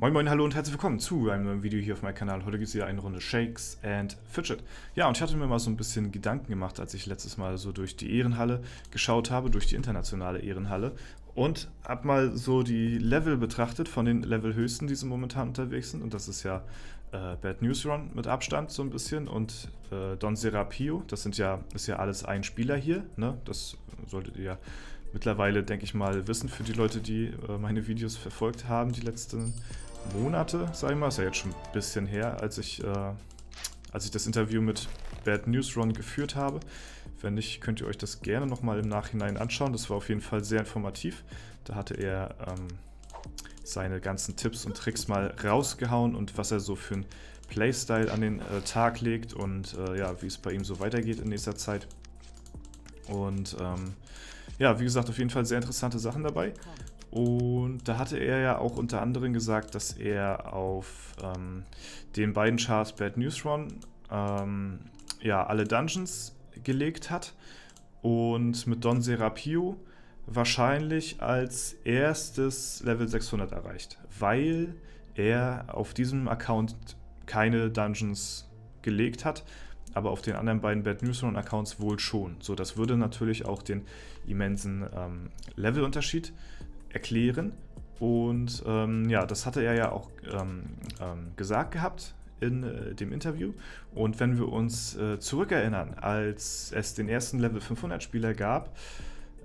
Moin Moin, hallo und herzlich willkommen zu einem neuen Video hier auf meinem Kanal. Heute gibt es wieder eine Runde Shakes and Fidget. Ja, und ich hatte mir mal so ein bisschen Gedanken gemacht, als ich letztes Mal so durch die Ehrenhalle geschaut habe, durch die internationale Ehrenhalle. Und habe mal so die Level betrachtet von den Levelhöchsten, die so momentan unterwegs sind. Und das ist ja Bad News Run mit Abstand so ein bisschen und Don Serapio. Ist ja alles ein Spieler hier, ne? Das solltet ihr ja mittlerweile, denke ich mal, wissen für die Leute, die meine Videos verfolgt haben, die letzten Monate, sag ich mal. Ist ja jetzt schon ein bisschen her, als ich das Interview mit Bad News Ron geführt habe. Wenn nicht, könnt ihr euch das gerne nochmal im Nachhinein anschauen. Das war auf jeden Fall sehr informativ. Da hatte er seine ganzen Tipps und Tricks mal rausgehauen und was er so für einen Playstyle an den Tag legt und ja, wie es bei ihm so weitergeht in nächster Zeit. Und ja, wie gesagt, auf jeden Fall sehr interessante Sachen dabei. Und da hatte er ja auch unter anderem gesagt, dass er auf den beiden Charts Bad News Run ja, alle Dungeons gelegt hat und mit Don Serapio wahrscheinlich als erstes Level 600 erreicht, weil er auf diesem Account keine Dungeons gelegt hat, aber auf den anderen beiden Bad News Run Accounts wohl schon. So, das würde natürlich auch den immensen Levelunterschied erklären. Und ja, das hatte er ja auch gesagt gehabt in dem Interview. Und wenn wir uns zurückerinnern, als es den ersten Level 500 Spieler gab,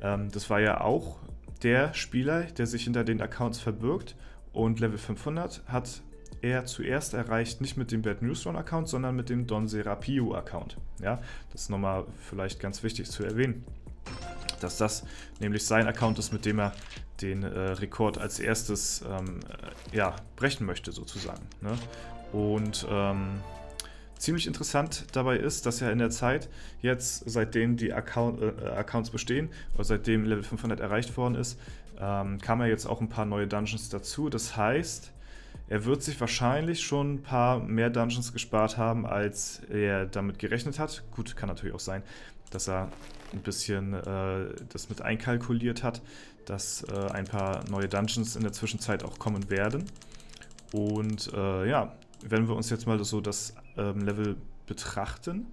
das war ja auch der Spieler, der sich hinter den Accounts verbirgt. Und Level 500 hat er zuerst erreicht, nicht mit dem Bad News Run Account, sondern mit dem Don Serapio Account. Ja, das ist nochmal vielleicht ganz wichtig zu erwähnen, dass das nämlich sein Account ist, mit dem er den Rekord als erstes ja, brechen möchte sozusagen. Ne? Und ziemlich interessant dabei ist, dass ja in der Zeit jetzt, seitdem die Accounts bestehen, oder seitdem Level 500 erreicht worden ist, kamen ja jetzt auch ein paar neue Dungeons dazu. Das heißt, er wird sich wahrscheinlich schon ein paar mehr Dungeons gespart haben, als er damit gerechnet hat. Gut, kann natürlich auch sein, dass er ein bisschen das mit einkalkuliert hat, dass ein paar neue Dungeons in der Zwischenzeit auch kommen werden. Und ja, wenn wir uns jetzt mal so das Level betrachten,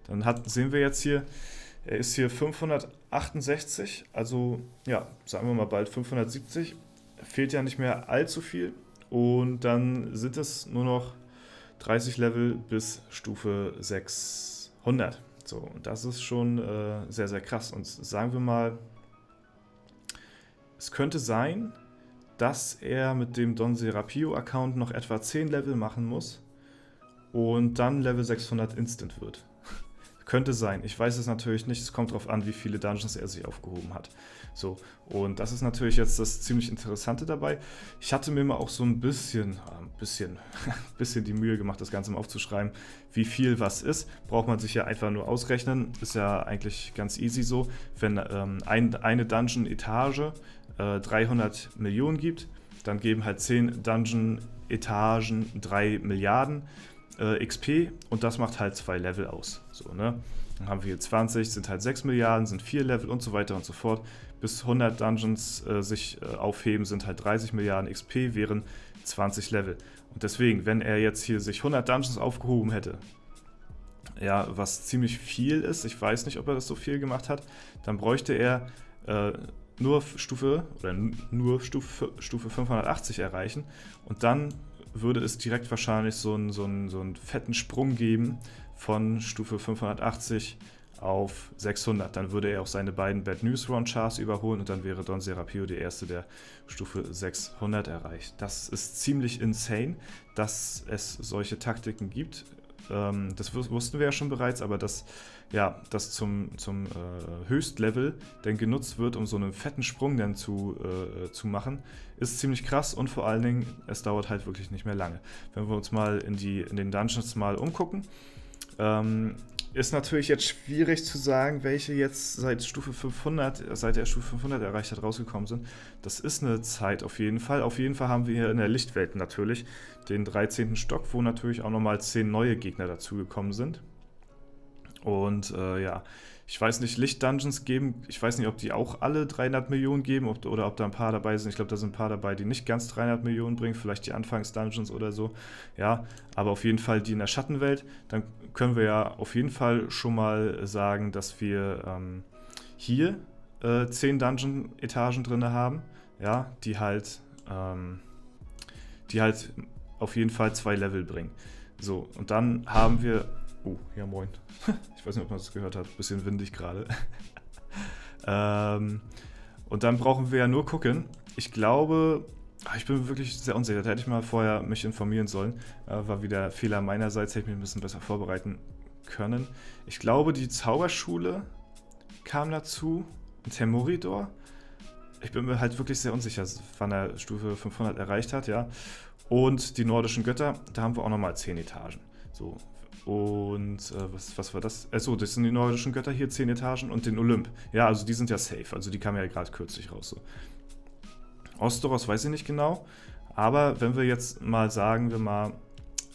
dann sehen wir jetzt hier, er ist hier 568, also ja, sagen wir mal bald 570. Fehlt ja nicht mehr allzu viel. Und dann sind es nur noch 30 Level bis Stufe 600. So, und das ist schon sehr, sehr krass. Und sagen wir mal, es könnte sein, dass er mit dem Don Serapio Account noch etwa 10 Level machen muss und dann Level 600 instant wird. Könnte sein. Ich weiß es natürlich nicht. Es kommt darauf an, wie viele Dungeons er sich aufgehoben hat. So, und das ist natürlich jetzt das ziemlich Interessante dabei. Ich hatte mir mal auch so ein bisschen die Mühe gemacht, das Ganze mal aufzuschreiben, wie viel was ist. Braucht man sich ja einfach nur ausrechnen. Ist ja eigentlich ganz easy so. Wenn eine Dungeon-Etage 300 Millionen gibt, dann geben halt 10 Dungeon-Etagen 3 Milliarden XP und das macht halt 2 Level aus. So, ne? Dann haben wir hier 20, sind halt 6 Milliarden, sind 4 Level und so weiter und so fort. Bis 100 Dungeons sich aufheben, sind halt 30 Milliarden XP, wären 20 Level. Und deswegen, wenn er jetzt hier sich 100 Dungeons aufgehoben hätte, ja, was ziemlich viel ist, ich weiß nicht, ob er das so viel gemacht hat, dann bräuchte er nur Stufe 580 erreichen und dann würde es direkt wahrscheinlich so einen fetten Sprung geben von Stufe 580 auf 600. Dann würde er auch seine beiden Bad News Run Charts überholen und dann wäre Don Serapio der Erste, der Stufe 600 erreicht. Das ist ziemlich insane, dass es solche Taktiken gibt. Das wussten wir ja schon bereits, aber dass das zum Höchstlevel denn genutzt wird, um so einen fetten Sprung dann zu machen, ist ziemlich krass und vor allen Dingen, es dauert halt wirklich nicht mehr lange. Wenn wir uns mal in den Dungeons mal umgucken, ist natürlich jetzt schwierig zu sagen, welche jetzt seit er Stufe 500 erreicht hat, rausgekommen sind. Das ist eine Zeit auf jeden Fall. Auf jeden Fall haben wir hier in der Lichtwelt natürlich den 13. Stock, wo natürlich auch nochmal 10 neue Gegner dazugekommen sind. Und ja, Ich weiß nicht, Licht-Dungeons geben, ich weiß nicht, ob die auch alle 300 Millionen geben oder ob da ein paar dabei sind. Ich glaube, da sind ein paar dabei, die nicht ganz 300 Millionen bringen, vielleicht die Anfangs-Dungeons oder so. Ja, aber auf jeden Fall die in der Schattenwelt. Dann können wir ja auf jeden Fall schon mal sagen, dass wir hier 10 Dungeon-Etagen drin haben, ja, die halt auf jeden Fall 2 Level bringen. So, und dann haben wir... Oh, ja moin. Ich weiß nicht, ob man das gehört hat. Bisschen windig gerade. Und dann brauchen wir ja nur gucken. Ich glaube... Ich bin wirklich sehr unsicher. Da hätte ich mal vorher mich informieren sollen. War wieder Fehler meinerseits. Hätte ich mich ein bisschen besser vorbereiten können. Ich glaube, die Zauberschule kam dazu. Und Temoridor. Ich bin mir halt wirklich sehr unsicher, wann er Stufe 500 erreicht hat, ja. Und die nordischen Götter, da haben wir auch nochmal 10 Etagen. So. Und was war das? Achso, das sind die nordischen Götter hier, 10 Etagen und den Olymp. Ja, also die sind ja safe. Also die kamen ja gerade kürzlich raus. So. Osteros weiß ich nicht genau. Aber wenn wir jetzt mal sagen,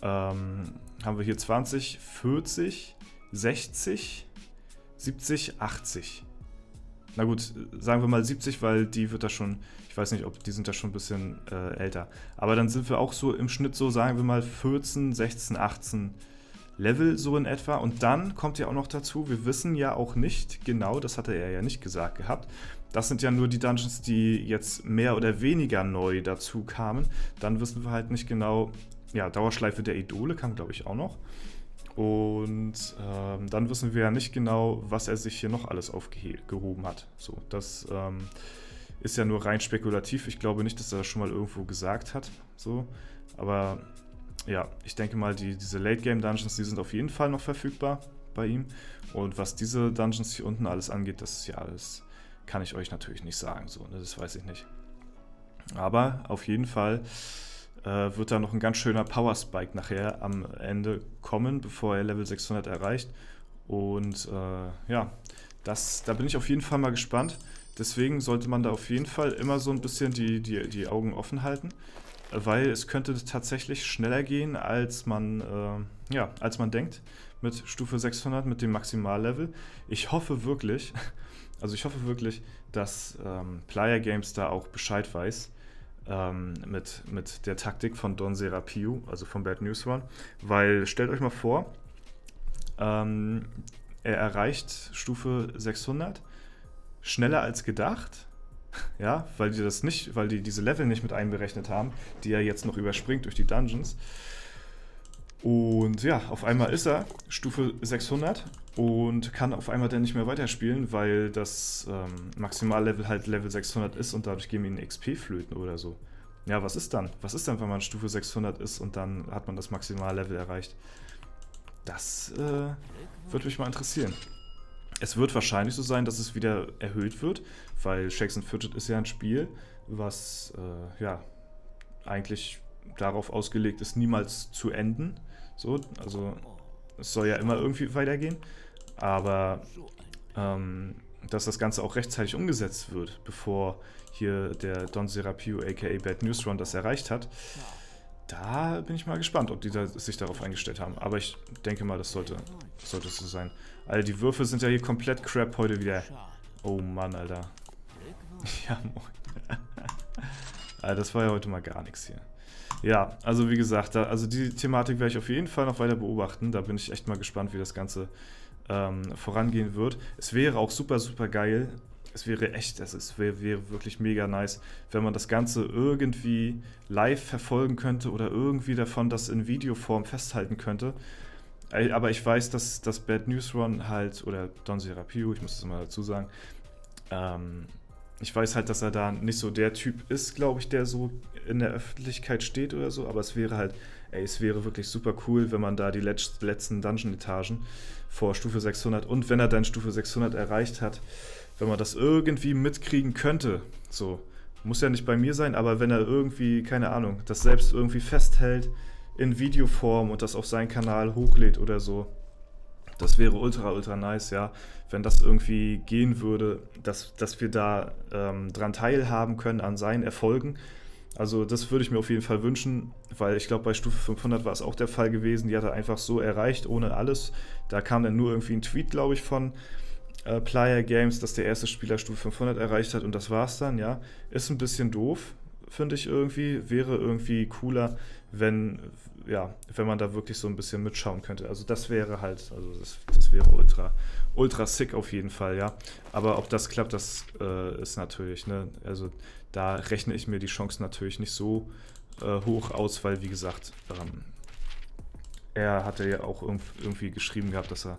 haben wir hier 20, 40, 60, 70, 80. Na gut, sagen wir mal 70, weil die wird da schon, ich weiß nicht, die sind da schon ein bisschen älter. Aber dann sind wir auch so im Schnitt so, sagen wir mal 14, 16, 18 Level so in etwa. Und dann kommt ja auch noch dazu, wir wissen ja auch nicht genau, das hatte er ja nicht gesagt gehabt, das sind ja nur die Dungeons, die jetzt mehr oder weniger neu dazu kamen. Dann wissen wir halt nicht genau, ja, Dauerschleife der Idole kam, glaube ich, auch noch. Und dann wissen wir ja nicht genau, was er sich hier noch alles aufgehoben hat. So, das ist ja nur rein spekulativ. Ich glaube nicht, dass er das schon mal irgendwo gesagt hat. So, aber ja, ich denke mal, diese Late-Game-Dungeons, die sind auf jeden Fall noch verfügbar bei ihm. Und was diese Dungeons hier unten alles angeht, das ist ja alles, kann ich euch natürlich nicht sagen. So, ne, das weiß ich nicht. Aber auf jeden Fall wird da noch ein ganz schöner Power-Spike nachher am Ende kommen, bevor er Level 600 erreicht. Und ja, da bin ich auf jeden Fall mal gespannt. Deswegen sollte man da auf jeden Fall immer so ein bisschen die Augen offen halten, weil es könnte tatsächlich schneller gehen, als man denkt mit Stufe 600, mit dem Maximallevel. Ich hoffe wirklich, dass Playa Games da auch Bescheid weiß, mit der Taktik von Don Serapiu, also von Bad News One, weil stellt euch mal vor, er erreicht Stufe 600 schneller als gedacht, ja, weil die diese Level nicht mit einberechnet haben, die er jetzt noch überspringt durch die Dungeons. Und ja, auf einmal ist er Stufe 600 und kann auf einmal dann nicht mehr weiterspielen, weil das Maximallevel halt Level 600 ist und dadurch gehen wir ihn XP flöten oder so. Ja, was ist dann? Was ist dann, wenn man Stufe 600 ist und dann hat man das Maximallevel erreicht? Das würde mich mal interessieren. Es wird wahrscheinlich so sein, dass es wieder erhöht wird, weil Shakes and Fidget ist ja ein Spiel, was eigentlich darauf ausgelegt ist, niemals zu enden. So, also es soll ja immer irgendwie weitergehen, aber dass das Ganze auch rechtzeitig umgesetzt wird, bevor hier der Don Serapiu aka Bad News Run das erreicht hat, da bin ich mal gespannt, ob die sich darauf eingestellt haben. Aber ich denke mal, das sollte so sein. Alter, die Würfe sind ja hier komplett crap heute wieder. Oh Mann, Alter. Ja, moin. Alter, das war ja heute mal gar nichts hier. Ja, also wie gesagt, also die Thematik werde ich auf jeden Fall noch weiter beobachten. Da bin ich echt mal gespannt, wie das Ganze vorangehen wird. Es wäre auch super, super geil. Es wäre wirklich mega nice, wenn man das Ganze irgendwie live verfolgen könnte oder irgendwie davon das in Videoform festhalten könnte. Aber ich weiß, dass das Bad News Run halt, oder Don Serapiu, ich muss das mal dazu sagen, ich weiß halt, dass er da nicht so der Typ ist, glaube ich, der so in der Öffentlichkeit steht oder so, aber es wäre wirklich super cool, wenn man da die letzten Dungeon-Etagen vor Stufe 600 und wenn er dann Stufe 600 erreicht hat, wenn man das irgendwie mitkriegen könnte, so, muss ja nicht bei mir sein, aber wenn er irgendwie, keine Ahnung, das selbst irgendwie festhält in Videoform und das auf seinen Kanal hochlädt oder so, das wäre ultra, ultra nice, ja, wenn das irgendwie gehen würde, dass wir da dran teilhaben können an seinen Erfolgen. Also das würde ich mir auf jeden Fall wünschen, weil ich glaube, bei Stufe 500 war es auch der Fall gewesen, die hat er einfach so erreicht, ohne alles. Da kam dann nur irgendwie ein Tweet, glaube ich, von Playa Games, dass der erste Spieler Stufe 500 erreicht hat und das war's dann, ja. Ist ein bisschen doof, finde ich irgendwie. Wäre irgendwie cooler, wenn, ja, wenn man da wirklich so ein bisschen mitschauen könnte. Also das wäre halt, also das wäre ultra sick auf jeden Fall, ja. Aber ob das klappt, das ist natürlich, ne, also da rechne ich mir die Chancen natürlich nicht so hoch aus, weil wie gesagt, er hatte ja auch irgendwie geschrieben gehabt, dass er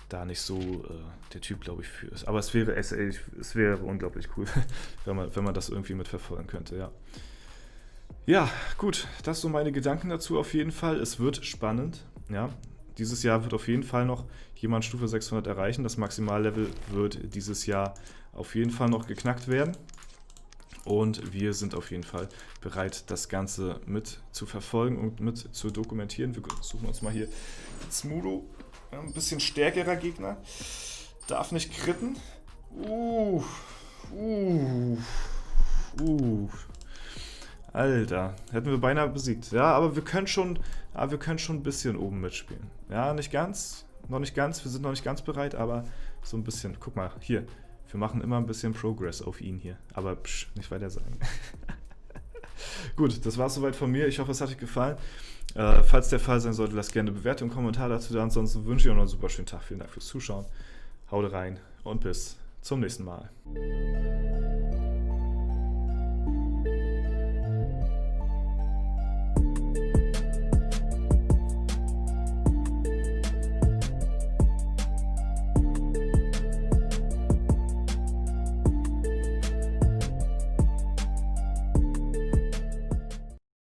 da nicht so der Typ, glaube ich, für ist. Aber es wäre unglaublich cool, wenn man das irgendwie mitverfolgen könnte, ja. Ja, gut, das so meine Gedanken dazu auf jeden Fall. Es wird spannend, ja. Dieses Jahr wird auf jeden Fall noch jemand Stufe 600 erreichen. Das Maximallevel wird dieses Jahr auf jeden Fall noch geknackt werden. Und wir sind auf jeden Fall bereit, das Ganze mit zu verfolgen und mit zu dokumentieren. Wir suchen uns mal hier Smudo, ein bisschen stärkerer Gegner. Darf nicht kritten. Alter, hätten wir beinahe besiegt. Ja, aber wir können schon ein bisschen oben mitspielen. Ja, nicht ganz, noch nicht ganz, wir sind noch nicht ganz bereit, aber so ein bisschen. Guck mal, hier, wir machen immer ein bisschen Progress auf ihn hier. Aber nicht weiter sagen. Gut, das war es soweit von mir. Ich hoffe, es hat euch gefallen. Falls der Fall sein sollte, lasst gerne eine Bewertung, einen Kommentar dazu da. Ansonsten wünsche ich euch noch einen super schönen Tag. Vielen Dank fürs Zuschauen. Haut rein und bis zum nächsten Mal.